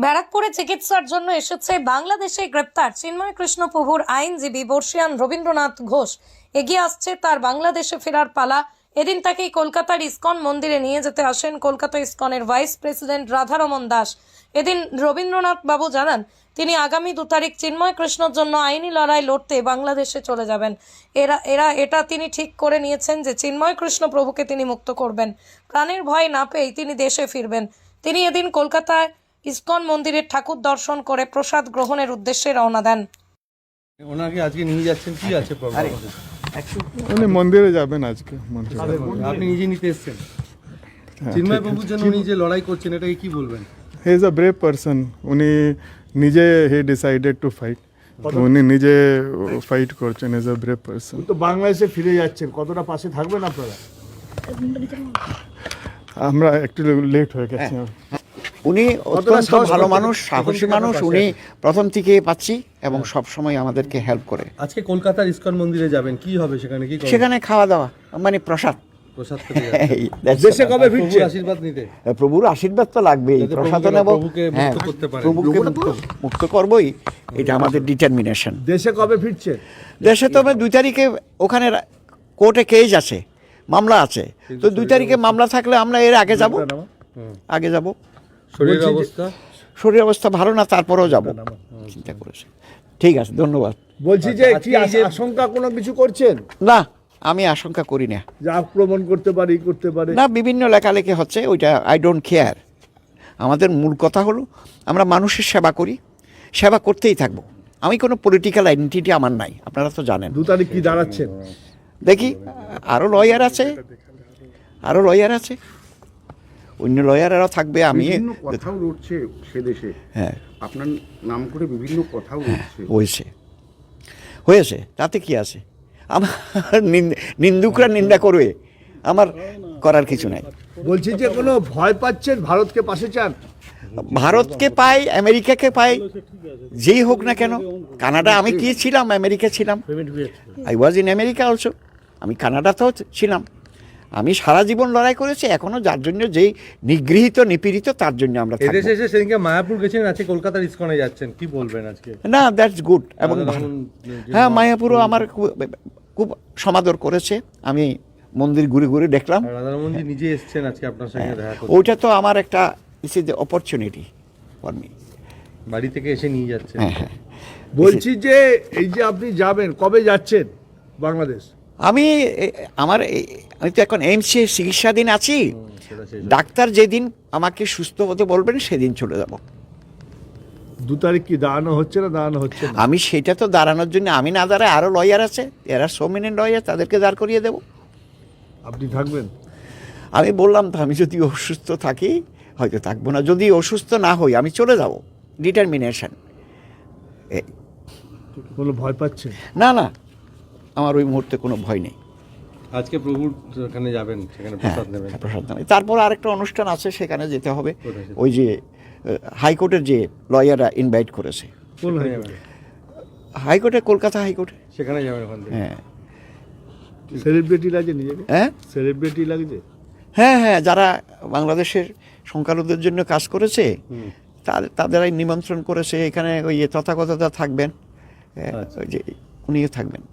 ব্যারাকপুরে চিকিৎসার জন্য এসেছে বাংলাদেশে গ্রেপ্তার চিন্ময় কৃষ্ণ প্রভুর আইনজীবী বর্ষিয়ান রবীন্দ্রনাথ ঘোষ। এগিয়ে আসছে তার বাংলাদেশে ফেরার পালা। এদিন তাকেই কলকাতার ইসকন মন্দিরে নিয়ে যেতে আসেন কলকাতা ইসকনের ভাইস প্রেসিডেন্ট রাধারমন দাস। এদিন রবীন্দ্রনাথ বাবু জানান তিনি আগামী 2 তারিখ চিন্ময় কৃষ্ণর জন্য আইনি লড়াই লড়তে বাংলাদেশে চলে যাবেন। এটা তিনি ঠিক করে নিয়েছেন যে চিন্ময় কৃষ্ণ প্রভুকে তিনি মুক্ত করবেন। প্রাণের ভয় না পেয়ে তিনি দেশে ফিরবেন। তিনি এদিন কলকাতায় ইসকন মন্দিরের ঠাকুর দর্শন করে প্রসাদ গ্রহণের উদ্দেশ্যে রওনা দেন। ওনাকে আজকে নিয়ে যাচ্ছেন, কি আছে প্রবলেম? উনি মন্দিরে যাবেন আজকে। আপনি নিজে নিতে এসেছেন চিন্ময় বাবুর জন্য, উনি যে লড়াই করছেন এটাকে কি বলবেন? He is a brave person. উনি নিজে হি ডিসাইডেড টু ফাইট। উনি নিজে ফাইট করছেন। Is a brave person. তো বাংলাদেশে ফিরে যাচ্ছেন, কতটা পাশে থাকবেন আপনারা? আমরা একটু লেট হয়ে গেছি। উনি অত্যন্ত ভালো মানুষ, সাহসী মানুষ। উনি প্রথম থেকে পাচ্ছি এবং সব সময় আমাদেরকে হেল্প করে। আজকে কলকাতার ইসকন মন্দিরে যাবেন, কি হবে সেখানে? কি করবেন? সেখানে খাওয়া দাওয়া মানে প্রসাদ। প্রসাদ খেতে যাচ্ছেন। দেশে কবে ফিরছে? প্রভুর আশীর্বাদ নিতে। প্রভুর আশীর্বাদ তো লাগবেই, প্রসাদ নেব। প্রভুকে মুক্ত করতে পারেন। প্রভুকে মুক্ত করবই, এটা আমাদের ডিটারমিনেশন। দেশে কবে ফিরছে? দেশে তো 2 তারিখে ওখানে কোর্টে কেস আছে, মামলা আছে। তো 2 তারিখে মামলা থাকলে আমরা এর আগে যাব। শরীর অবস্থা ভালো না, তারপরেও যাব চিন্তা করেছে। ঠিক আছে, ধন্যবাদ। বলছি যে কি আশঙ্কা কোনো কিছু করছেন? না, আমি আশঙ্কা করি না যে আক্রমণ করতে পারে, করতে পারে না। বিভিন্ন লেখালেখি হচ্ছে, ওইটা আই ডোন্ট কেয়ার। আমাদের মূল কথা হলো আমরা মানুষের সেবা করি, সেবা করতেই থাকবো। আমি কোনো পলিটিক্যাল আইডেন্টিটি আমার নাই, আপনারা তো জানেন। 2 তারিখ কি দাঁড়াচ্ছেন? দেখি, আরও লয়ার আছে, অন্য লয়ারেরাও থাকবে। আমি কথাও উঠছে সে দেশে, হ্যাঁ, আপনার নাম করে বিভিন্ন কথাও উঠছে। হয়েছে, তাতে কি আছে? আমার নিন্দুকরা নিন্দা করবে, আমার করার কিছু নাই। বলছি যে কোনো ভয় পাচ্ছেন? ভারতকে পাশে চান? ভারতকে পাই, আমেরিকাকে পাই, যেই হোক না কেন। কানাডা, আমি কি ছিলাম? আমেরিকা ছিলাম। I was in America also. আমি কানাডাতেও ছিলাম। আমি সারা জীবন লড়াই করেছি। এখনো যার জন্য যেই নিগৃহীত নিপীড়িত, তার জন্য আমরা থাকবো। এদেশে এসে সেদিনকে মায়াপুর গেছেন, আজকে কলকাতার ইসকনে যাচ্ছেন, কি বলবেন আজকে? না, দ্যাটস গুড এবং হ্যাঁ, মায়াপুরও আমার খুব সমাদর করেছে। আমি মন্দির ঘুরে ঘুরে দেখলাম। রাধারমনজি নিজে এসেছেন আজকে আপনার সঙ্গে দেখা করতে। ওইটা তো আমার একটা is is opportunity for me. বাড়ি থেকে এসে নিয়ে যাচ্ছেন। হ্যাঁ। বলছি যে এই যে আপনি যাবেন, কবে যাচ্ছেন বাংলাদেশ? আমি তো এখন এইমসে চিকিৎসাধীন আছি। ডাক্তার যেদিন আমাকে সুস্থ হতে বলবেন সেদিন চলে যাব। 2 তারিখ কি দাঁড়ানো হচ্ছে না? আমি সেটা তো দাঁড়ানোর জন্য আমি না দাঁড়ায়, আরও লয়ার আছে, এরা সোমিনেন্ট লয়ার, তাদেরকে দাঁড় করিয়ে দেব। আপনি থাকবেন? আমি বললাম তো, আমি যদি অসুস্থ থাকি হয়তো থাকবো না, যদি অসুস্থ না হই আমি চলে যাব। ডিটারমিনেশন। কোনো ভয় পাচ্ছেন? না, আমার ওই মুহূর্তে কোনো ভয় নেই। আজকে প্রভুর ওখানে যাবেন, সেখানে প্রসাদ নেবেন। প্রসাদ নেবেন। তারপর আরেকটা অনুষ্ঠান আছে, সেখানে যেতে হবে। ওই যে হাইকোর্টের যে লয়াররা ইনভাইট করেছে। কোন হাইকোর্টে, কলকাতা হাইকোর্টে, সেখানে যাবেন ওখান থেকে। হ্যাঁ। সেলিব্রিটি লাগে নিজেকে? হ্যাঁ, সেলিব্রিটি লাগছে। হ্যাঁ, যারা বাংলাদেশের সংখ্যালঘুদের জন্য কাজ করেছে তাদেরাই নিমন্ত্রণ করেছে। এখানে ওই তথাগতরা থাকবেন, যে উনিও থাকবেন।